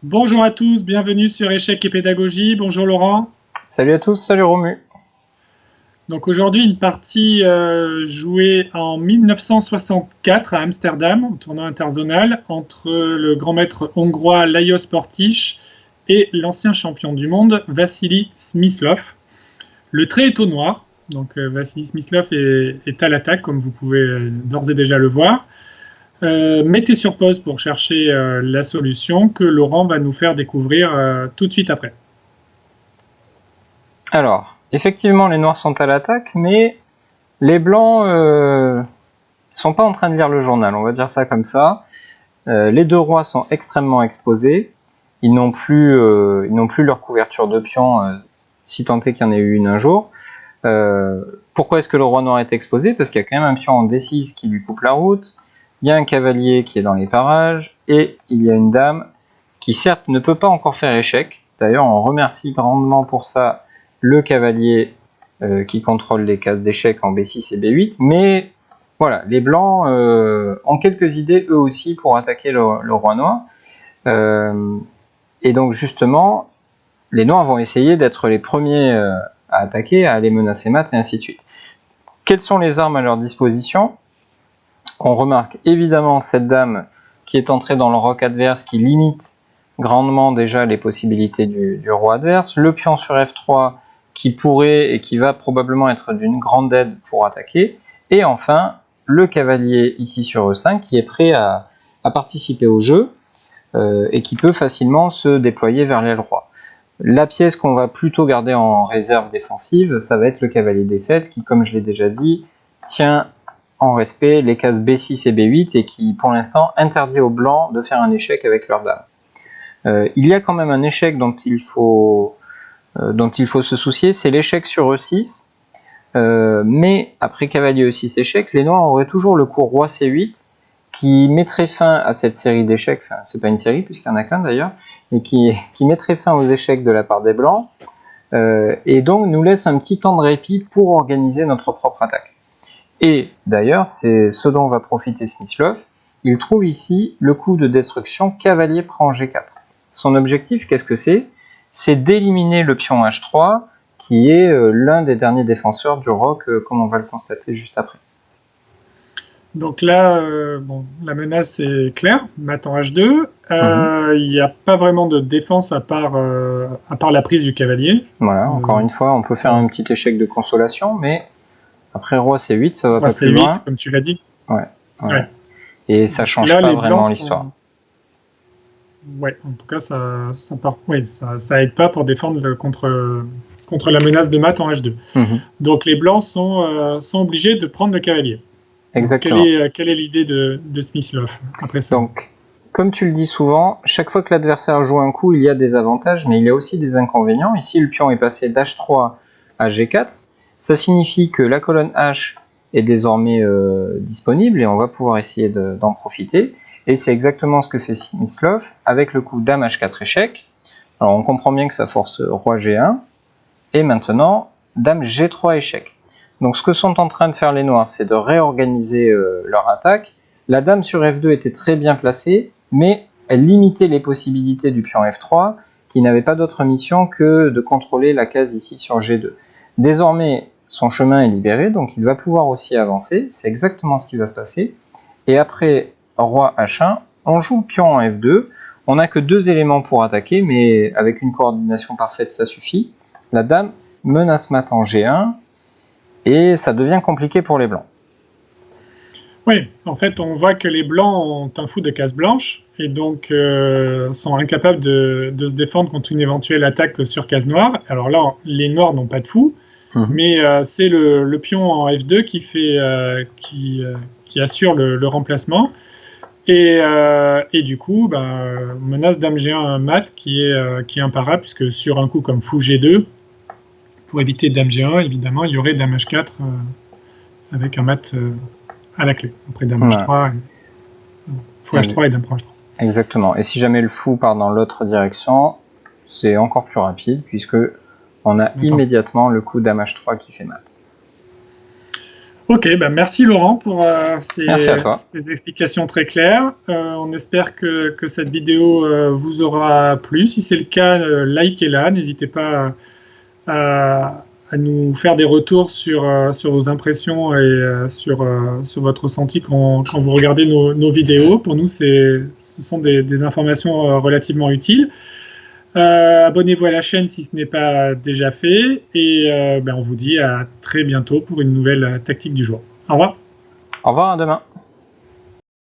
Bonjour à tous, bienvenue sur Échecs et Pédagogie. Bonjour Laurent. Salut à tous, salut Romu. Donc aujourd'hui une partie jouée en 1964 à Amsterdam, au tournoi interzonal, entre le grand maître hongrois Lajos Portisch et l'ancien champion du monde Vassili Smyslov. Le trait est au noir, donc Vassili Smyslov est à l'attaque comme vous pouvez d'ores et déjà le voir. Mettez sur pause pour chercher la solution que Laurent va nous faire découvrir tout de suite après. Alors, effectivement, les noirs sont à l'attaque, mais les blancs sont pas en train de lire le journal, on va dire ça comme ça. Les deux rois sont extrêmement exposés. Ils n'ont plus leur couverture de pion, si tant est qu'il y en ait eu une un jour. Pourquoi est-ce que le roi noir est exposé? Parce qu'il y a quand même un pion en D6 qui lui coupe la route. Il y a un cavalier qui est dans les parages, et il y a une dame qui certes ne peut pas encore faire échec. D'ailleurs, on remercie grandement pour ça le cavalier qui contrôle les cases d'échec en B6 et B8, mais voilà, les blancs ont quelques idées eux aussi pour attaquer le roi noir. Et donc justement, les noirs vont essayer d'être les premiers à attaquer, à aller menacer mat et ainsi de suite. Quelles sont les armes à leur disposition? On remarque évidemment cette dame qui est entrée dans le roc adverse, qui limite grandement déjà les possibilités du roi adverse. Le pion sur F3 qui pourrait et qui va probablement être d'une grande aide pour attaquer. Et enfin, le cavalier ici sur E5 qui est prêt à participer au jeu et qui peut facilement se déployer vers l'aile roi. La pièce qu'on va plutôt garder en réserve défensive, ça va être le cavalier D7 qui, comme je l'ai déjà dit, tient en respect les cases B6 et B8 et qui, pour l'instant, interdit aux blancs de faire un échec avec leur dame. Il y a quand même un échec dont il faut se soucier, c'est l'échec sur E6. Mais après cavalier E6 échec, les noirs auraient toujours le coup roi C8 qui mettrait fin à cette série d'échecs, enfin c'est pas une série puisqu'il n'y en a qu'un d'ailleurs, mais qui mettrait fin aux échecs de la part des blancs, et donc nous laisse un petit temps de répit pour organiser notre propre attaque. Et d'ailleurs, c'est ce dont va profiter Smyslov. Il trouve ici le coup de destruction cavalier prend G4. Son objectif, qu'est-ce que c'est? C'est d'éliminer le pion H3, qui est l'un des derniers défenseurs du roc, comme on va le constater juste après. Donc là, la menace est claire, mat en H2. Il n'y a pas vraiment de défense à part la prise du cavalier. Voilà, encore une fois, on peut faire un petit échec de consolation, mais après roi C8, ça va roi pas plus C8, loin. comme tu l'as dit. Ouais. Et ça change là, pas vraiment l'histoire. Ouais, en tout cas, ça aide pas pour défendre contre la menace de mat en H2. Donc les blancs sont obligés de prendre le cavalier. Exactement. Quelle est l'idée de Smyslov après ça? Donc, comme tu le dis souvent, chaque fois que l'adversaire joue un coup, il y a des avantages, mais il y a aussi des inconvénients. Ici, le pion est passé d'H3 à G4. Ça signifie que la colonne H est désormais disponible et on va pouvoir essayer d'en profiter. Et c'est exactement ce que fait Smyslov avec le coup Dame H4 échec. Alors on comprend bien que ça force Roi G1. Et maintenant, Dame G3 échec. Donc ce que sont en train de faire les noirs, c'est de réorganiser leur attaque. La dame sur F2 était très bien placée, mais elle limitait les possibilités du pion F3, qui n'avait pas d'autre mission que de contrôler la case ici sur G2. Désormais, son chemin est libéré, donc il va pouvoir aussi avancer. C'est exactement ce qui va se passer. Et après Roi H1, on joue pion en F2. On n'a que deux éléments pour attaquer, mais avec une coordination parfaite, ça suffit. La dame menace mat en G1, et ça devient compliqué pour les blancs. Oui, en fait, on voit que les blancs ont un fou de cases blanches, et donc sont incapables de se défendre contre une éventuelle attaque sur case noire. Alors là, les noirs n'ont pas de fou, mais c'est le pion en F2 qui assure le remplacement. Et du coup, menace dame G1 mat qui est imparable, puisque sur un coup comme fou G2, pour éviter dame G1, évidemment, il y aurait dame H4 avec un mat à la clé. Après dame H3, fou H3 et dame H3. Exactement. Et si jamais le fou part dans l'autre direction, c'est encore plus rapide, puisque on a immédiatement le coup dame H3 qui fait mat. Ok, merci Laurent pour Merci à toi. ces explications très claires. On espère que cette vidéo vous aura plu. Si c'est le cas, likez-la. N'hésitez pas à nous faire des retours sur vos impressions et sur votre ressenti quand vous regardez nos vidéos. Pour nous, ce sont des informations relativement utiles. Abonnez-vous à la chaîne si ce n'est pas déjà fait. Et on vous dit à très bientôt pour une nouvelle tactique du jour. Au revoir. Au revoir, à demain.